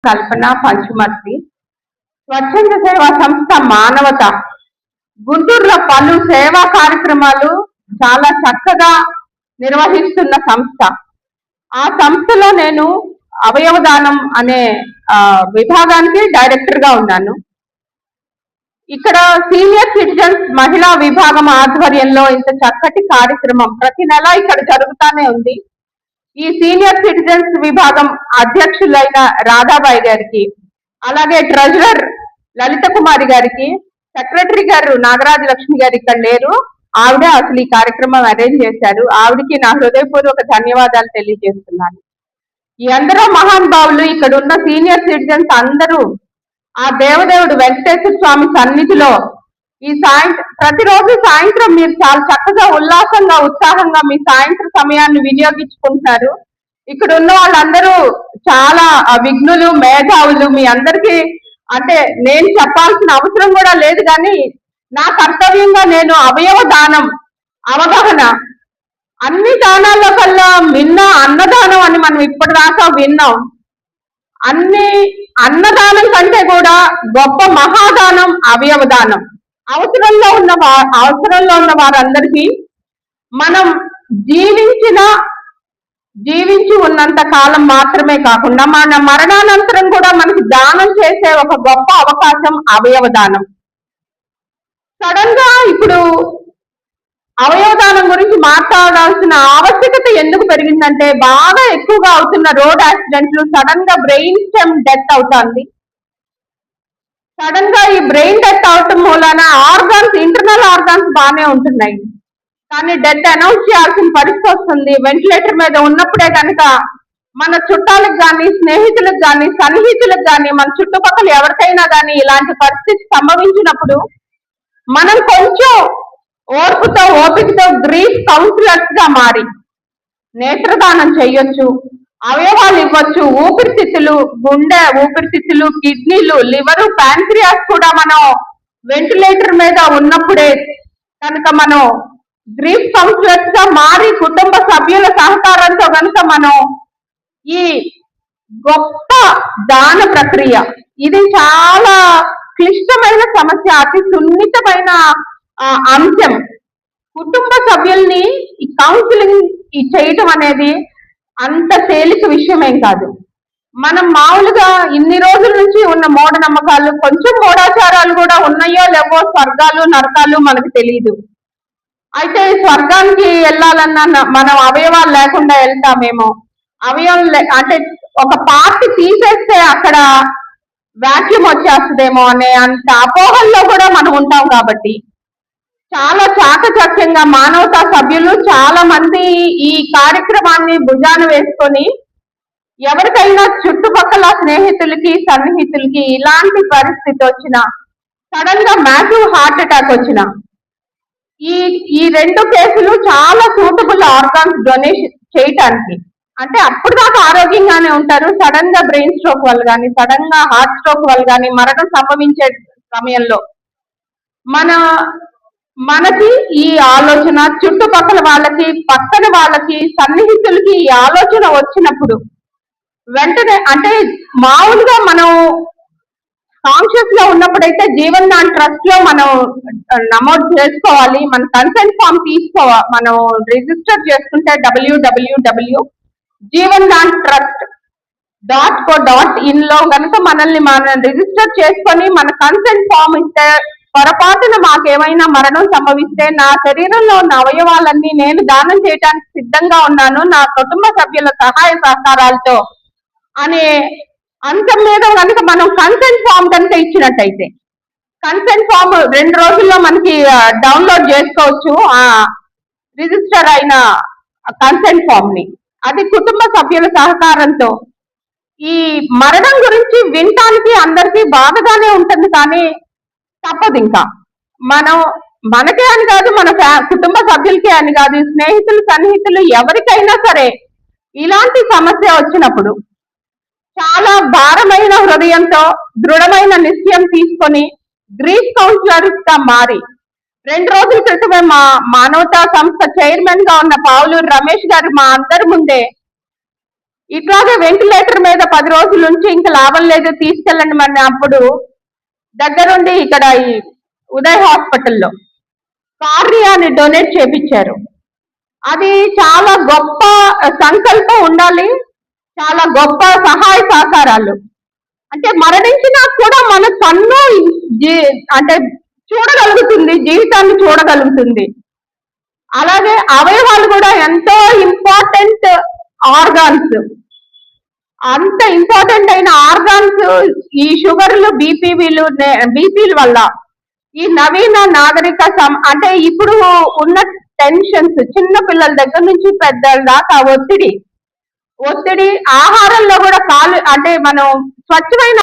కల్పన పంచుమర్తి. స్వచ్ఛంద సేవా సంస్థ మానవత గుంటూరులో పలు సేవా కార్యక్రమాలు చాలా చక్కగా నిర్వహిస్తున్న సంస్థ. ఆ సంస్థలో నేను అవయవదానం అనే విభాగానికి డైరెక్టర్ గా ఉన్నాను. ఇక్కడ సీనియర్ సిటిజన్స్ మహిళా విభాగం ఆధ్వర్యంలో ఇంత చక్కటి కార్యక్రమం ప్రతి నెల ఇక్కడ జరుగుతూనే ఉంది. ఈ సీనియర్ సిటిజన్స్ విభాగం అధ్యక్షులైన రాధాబాయి గారికి, అలాగే ట్రెజరర్ లలిత కుమారి గారికి, సెక్రటరీ గారు నాగరాజ లక్ష్మి గారు ఇక్కడ లేరు, ఆవిడ అసలు ఈ కార్యక్రమం అరేంజ్ చేశారు. ఆవిడకి నా హృదయపూర్వక ధన్యవాదాలు తెలియజేస్తున్నాను. ఈ అందరూ మహానుభావులు ఇక్కడ ఉన్న సీనియర్ సిటిజన్స్ అందరూ ఆ దేవదేవుడు వెంకటేశ్వర స్వామి సన్నిధిలో ఈ ప్రతిరోజు సాయంత్రం మీరు చాలా చక్కగా ఉల్లాసంగా ఉత్సాహంగా మీ సాయంత్రం సమయాన్ని వినియోగించుకుంటున్నారు. ఇక్కడ ఉన్న వాళ్ళందరూ చాలా విఘ్నులు మేధావులు. మీ అందరికీ అంటే నేను చెప్పాల్సిన అవసరం కూడా లేదు, కానీ నా కర్తవ్యంగా నేను అవయవ దానం అవగాహన అన్ని దానాల్లో కల్లా మిన్న అన్నదానం అని మనం ఇప్పటిదాకా విన్నాం. అన్నదానం కంటే కూడా గొప్ప మహాదానం అవయవ దానం. అవసరంలో ఉన్న వారందరికీ మనం జీవించి ఉన్నంత కాలం మాత్రమే కాకుండా మన మరణానంతరం కూడా మనకి దానం చేసే ఒక గొప్ప అవకాశం అవయవ దానం. సడన్ గా ఇప్పుడు అవయవదానం గురించి మాట్లాడాల్సిన ఆవశ్యకత ఎందుకు పెరిగిందంటే, బాగా ఎక్కువగా అవుతున్న రోడ్ యాక్సిడెంట్లు, సడన్ గా బ్రెయిన్ స్టెమ్ డెత్ అవుతుంది. సడన్ గా ఈ బ్రెయిన్ డెత్ అవటం మూలాన ఇంటర్నల్ ఆర్గాన్స్ బాగానే ఉంటున్నాయి, కానీ డెత్ అనౌన్స్ చేయాల్సిన పరిస్థితి వస్తుంది. వెంటిలేటర్ మీద ఉన్నప్పుడే కనుక మన చుట్టాలకు కానీ, స్నేహితులకు కానీ, సన్నిహితులకు కానీ, మన చుట్టుపక్కల ఎవరికైనా కానీ ఇలాంటి పరిస్థితి సంభవించినప్పుడు మనం కొంచెం ఓర్పుతో ఓపికతో గ్రీఫ్ కౌన్సిలర్స్ గా మారి నేత్రదానం చేయొచ్చు, అవయవాలు ఇవ్వచ్చు. ఊపిరితిత్తులు, గుండె ఊపిరితిత్తులు, కిడ్నీలు, లివరు, ప్యాంక్రియాస్ కూడా మనం వెంటిలేటర్ మీద ఉన్నప్పుడే కనుక మనం గ్రీఫ్ కౌన్సిలర్స్ గా మారి కుటుంబ సభ్యుల సహకారంతో కనుక మనం ఈ గొప్ప దాన ప్రక్రియ, ఇది చాలా క్లిష్టమైన సమస్య, అతి సున్నితమైన అంశం. కుటుంబ సభ్యుల్ని ఈ కౌన్సిలింగ్ చేయటం అనేది అంత తేలిక విషయమేం కాదు. మనం మామూలుగా ఇన్ని రోజుల నుంచి ఉన్న మూఢనమ్మకాలు, కొంచెం మూఢాచారాలు కూడా ఉన్నాయో లేవో, స్వర్గాలు నరకాలు మనకు తెలియదు. అయితే స్వర్గానికి వెళ్ళాలన్నా మనం అవయవాలు లేకుండా వెళ్తామేమో, అవయవం అంటే ఒక పార్ట్ తీసేస్తే అక్కడ వాక్యూమ్ వచ్చేస్తుందేమో అనే అంత అపోహల్లో కూడా మనం ఉంటాం. కాబట్టి చాలా చాకచక్యంగా మానవతా సభ్యులు చాలా మంది ఈ కార్యక్రమాన్ని భుజాన వేసుకొని ఎవరికైనా చుట్టుపక్కల స్నేహితులకి, సన్నిహితులకి ఇలాంటి పరిస్థితి వచ్చిన, సడన్ గా మ్యాసివ్ హార్ట్ అటాక్ వచ్చిన, ఈ రెండు కేసులు చాలా సూటబుల్ ఆర్గాన్స్ డొనేషన్ చేయటానికి. అంటే అప్పుడు దాకా ఆరోగ్యంగానే ఉంటారు, సడన్ గా బ్రెయిన్ స్ట్రోక్ వల్ల కానీ, సడన్ గా హార్ట్ స్ట్రోక్ వల్ల కానీ మరణం సంభవించే సమయంలో మనకి ఈ ఆలోచన, చుట్టుపక్కల వాళ్ళకి, పక్కన వాళ్ళకి, సన్నిహితులకి ఈ ఆలోచన వచ్చినప్పుడు వెంటనే, అంటే మామూలుగా మనం కాన్షియస్ లో ఉన్నప్పుడైతే జీవన్ దాన్ ట్రస్ట్ లో మనం నమోదు చేసుకోవాలి. మన కన్సెంట్ ఫామ్ తీసుకోవాలి. మనం రిజిస్టర్ చేసుకుంటే www జీవన్ దాన్ ట్రస్ట్ .co.in లో కనుక మనం రిజిస్టర్ చేసుకొని మన కన్సెంట్ ఫామ్ ఇస్తే, పొరపాటున మాకేమైనా మరణం సంభవిస్తే నా శరీరంలో ఉన్న అవయవాలన్నీ నేను దానం చేయడానికి సిద్ధంగా ఉన్నాను, నా కుటుంబ సభ్యుల సహాయ సహకారాలతో అనే అంశం మీద కనుక మనం కన్సెంట్ ఫామ్ కనుక ఇచ్చినట్టయితే, కన్సెంట్ ఫామ్ 2 రోజుల్లో మనకి డౌన్లోడ్ చేసుకోవచ్చు. ఆ రిజిస్టర్ అయిన కన్సెంట్ ఫామ్ ని, అది కుటుంబ సభ్యుల సహకారంతో. ఈ మరణం గురించి వినటానికి అందరికీ బాధగానే ఉంటుంది, కానీ తప్పదు. ఇంకా మనకే అని కాదు, మన కుటుంబ సభ్యులకే అని కాదు, స్నేహితులు, సన్నిహితులు ఎవరికైనా సరే ఇలాంటి సమస్య వచ్చినప్పుడు చాలా భారమైన హృదయంతో దృఢమైన నిశ్చయం తీసుకొని గ్రీఫ్ కౌన్సిలర్స్ గా మారి 2 రోజుల క్రితమే మా మానవతా సంస్థ చైర్మన్ గా ఉన్న పావులూరు రమేష్ గారు మా అందరి ముందే ఇట్లాగే వెంటిలేటర్ మీద 10 రోజుల నుంచి ఇంకా లాభం లేదు తీసుకెళ్ళండి మన అప్పుడు దగ్గరుండి ఇక్కడ ఈ ఉదయ్ హాస్పిటల్లో కార్నియాని డొనేట్ చేపించారు. అది చాలా గొప్ప సంకల్పం ఉండాలి, చాలా గొప్ప సహాయ సహకారాలు. అంటే మరణించినా కూడా మన కన్ను అంటే చూడగలుగుతుంది, జీవితాన్ని చూడగలుగుతుంది. అలాగే అవయవాలు కూడా ఎంతో ఇంపార్టెంట్ ఆర్గాన్స్. అంత ఇంపార్టెంట్ అయిన ఆర్గాన్స్ ఈ షుగర్లు, బీపీల వల్ల ఈ నవీన నాగరిక అంటే ఇప్పుడు ఉన్న టెన్షన్స్, చిన్న పిల్లల దగ్గర నుంచి పెద్దల దాకా ఒత్తిడి ఆహారంలో కూడా అంటే మనం స్వచ్ఛమైన